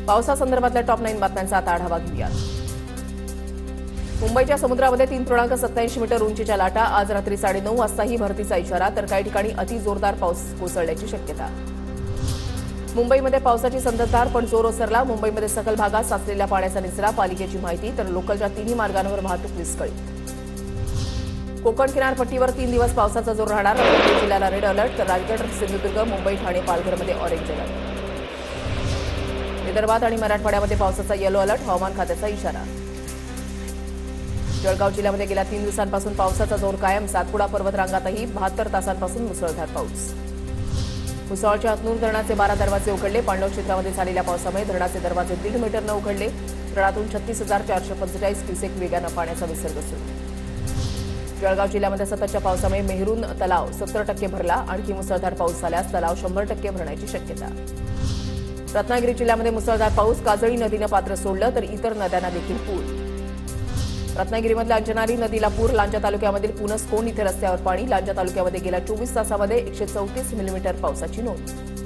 पावसासंदर्भातल्या top 9 बातम्यांचा आता आढावा घेऊया। मुंबईच्या समुद्रामध्ये 3.87 मीटर उंचीच्या लाटा, आज रात्री 9:30 वाजताही भरतीचा इशारा, तर काही ठिकाणी अतिजोरदार पाऊस कोसळण्याची शक्यता। मुंबईमध्ये पावसाची संततधार पण जोर ओसरला, मुंबईमध्ये सखल भागात साचलेल्या पाण्याचा निचरा, पालिकेची माहिती, तर लोकलच्या तिन्ही मार्गांवर वाहतूक विस्कळीत। कोकण किनारपट्टीवर 3 दिवस पावसाचा जोर राहणार, रत्नागिरी जिल्ह्याला रेड अलर्ट, तर रायगड, सिंधुदुर्ग, मुंबई, ठाणे, पालघरमध्ये ऑरेंज अलर्ट। विदर्भात आणि मराठवाड्यामध्ये पावसाचा येलो अलर्ट, हवामान खात्याचा इशारा। जळगाव जिल्ह्यामध्ये गेल्या 3 दिवसांपासून पावसाचा जोर कायम, सातपुडा पर्वतरांगातही 72 तासांपासून मुसळधार पाऊस। भुसावळच्या हतनूर धरणाचे 12 दरवाजे उघडले, पाणलोट क्षेत्रामध्ये झालेल्या पावसामुळे धरणाचे दरवाजे 1.5 मीटरनं उघडले, धरणातून 36,445 क्युसेक वेगानं पाण्याचा विसर्ग सुरू। जळगाव जिल्ह्यामध्ये सततच्या पावसामुळे मेहरून तलाव 70% भरला, आणखी मुसळधार पाऊस झाल्यास तलाव 100% भरण्याची शक्यता। रत्नागिरी जिल्ह्यामध्ये मुसळधार पाऊस, काजळी नदीनं पात्र सोडलं, तर इतर नद्यांना देखील पूर। रत्नागिरीमधल्या अंजनारी नदीला पूर, लांजा तालुक्यामधील पुनसकोंड इथे रस्त्यावर पाणी, लांजा तालुक्यामध्ये गेल्या 24 तासामध्ये 134 मिलीमीटर पावसाची नोंद।